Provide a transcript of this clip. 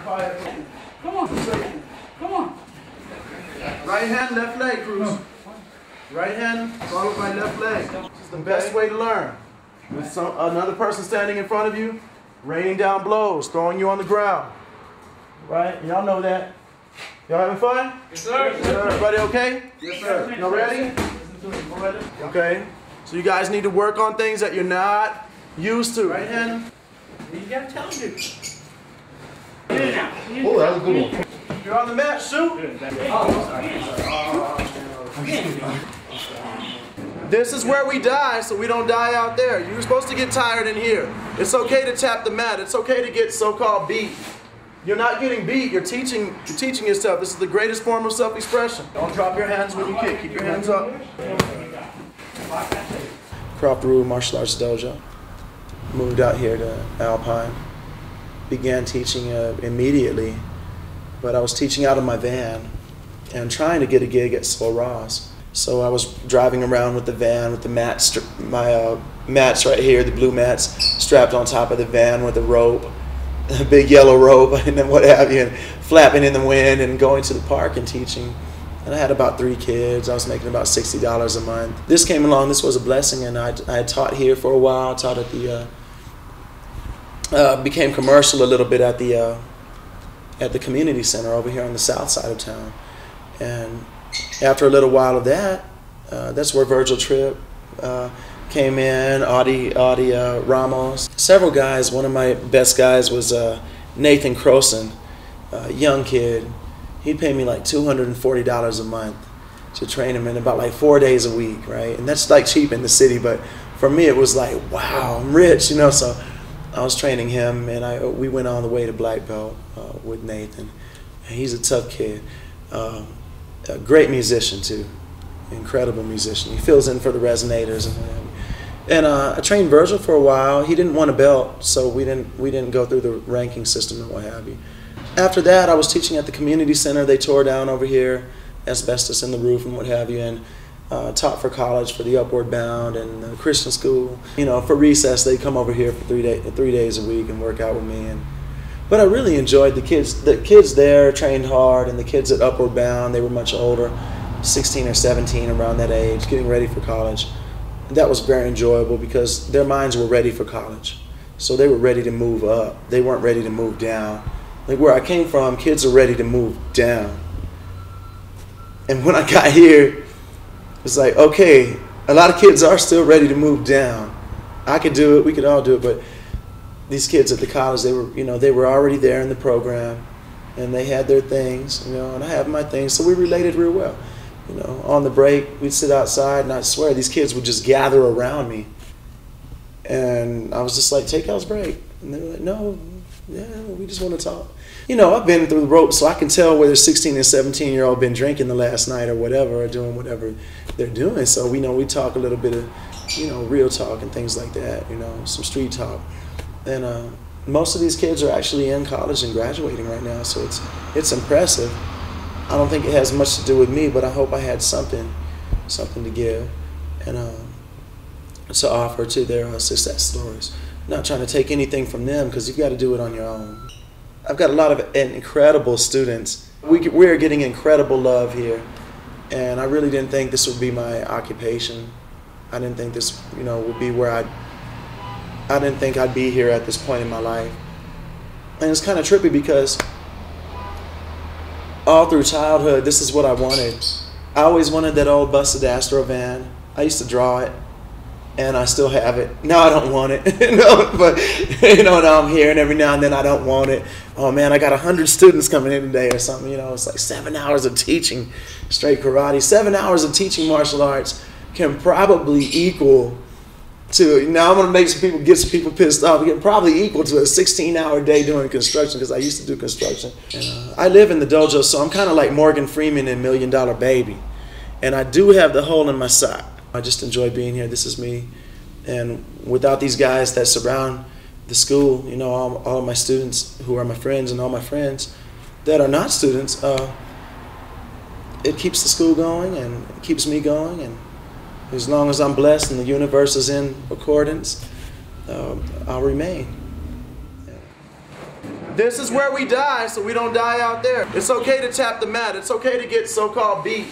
Come on. Come on. Right hand, left leg, Cruz. Right hand followed by left leg. It's the best way to learn. With another person standing in front of you, raining down blows, throwing you on the ground. Right? Y'all know that. Y'all having fun? Yes, sir. Yes, sir. Everybody okay? Yes, sir. Y'all ready? Okay. So you guys need to work on things that you're not used to. Right hand. You gotta tell you. Oh, that was a good one. You're on the mat, shoot. This is where we die, so we don't die out there. You're supposed to get tired in here. It's okay to tap the mat. It's okay to get so-called beat. You're not getting beat. You're teaching yourself. This is the greatest form of self-expression. Don't drop your hands when you kick. Keep your hands up. Croft Martial Arts Dojo. Moved out here to Alpine. Began teaching immediately, but I was teaching out of my van and trying to get a gig at Slow Ross. So I was driving around with the van with the mats, my mats right here, the blue mats strapped on top of the van with a rope, a big yellow rope, and then what have you, and flapping in the wind and going to the park and teaching. And I had about 3 kids. I was making about $60 a month. This came along. This was a blessing, and I had taught here for a while. Taught at the became commercial a little bit at the community center over here on the south side of town. And after a little while of that, that's where Virgil Tripp came in, Audie Ramos. Several guys. One of my best guys was Nathan Croson, a young kid. He'd pay me like $240 a month to train him in about like 4 days a week, right? And that's like cheap in the city, but for me it was like, wow, I'm rich, you know. So I was training him, and we went on the way to black belt with Nathan. And he's a tough kid. A great musician too, incredible musician. He fills in for the resonators and whatever. And I trained Virgil for a while. He didn't want a belt, so we didn't go through the ranking system and what have you. After that, I was teaching at the community center. They tore down over here, asbestos in the roof and what have you, and taught for college for the Upward Bound and the Christian school. You know, for recess, they'd come over here for 3 days a week and work out with me. But I really enjoyed the kids. The kids there trained hard, and the kids at Upward Bound, they were much older, 16 or 17, around that age, getting ready for college. And that was very enjoyable because their minds were ready for college. So they were ready to move up. They weren't ready to move down. Like where I came from, kids are ready to move down. And when I got here, it's like, okay, a lot of kids are still ready to move down. I could do it, we could all do it, but these kids at the college, they were already there in the program, and they had their things, and I have my things, so we related real well. On the break, we'd sit outside, and I swear these kids would just gather around me. And I was just like, take y'all's break. And they were like, no, yeah, we just want to talk. I've been through the ropes, so I can tell whether 16 and 17-year-old been drinking the last night or whatever, or doing whatever they're doing. So we talk a little bit of, real talk and things like that, some street talk. And most of these kids are actually in college and graduating right now, so it's impressive. I don't think it has much to do with me, but I hope I had something to give and to offer to their success stories. I'm not trying to take anything from them, because you've got to do it on your own. I've got a lot of incredible students. We're getting incredible love here, and I really didn't think this would be my occupation. I didn't think this, would be where I didn't think I'd be here at this point in my life. And it's kind of trippy because all through childhood, this is what I wanted. I always wanted that old busted Astro van. I used to draw it, and I still have it. Now I don't want it, but now I'm here, and every now and then I don't want it. Oh man, I got 100 students coming in today or something. It's like 7 hours of teaching straight karate. 7 hours of teaching martial arts can probably equal to, now I'm going to get some people pissed off, it can probably equal to a 16-hour day doing construction, because I used to do construction. And, I live in the dojo, so I'm kind of like Morgan Freeman in $1 Million Baby. And I do have the hole in my sock. I just enjoy being here. This is me. And without these guys that surround the school, all of my students who are my friends, and all my friends that are not students, it keeps the school going, and it keeps me going. And as long as I'm blessed and the universe is in accordance, I'll remain. Yeah. This is where we die, so we don't die out there. It's okay to tap the mat. It's okay to get so-called beat.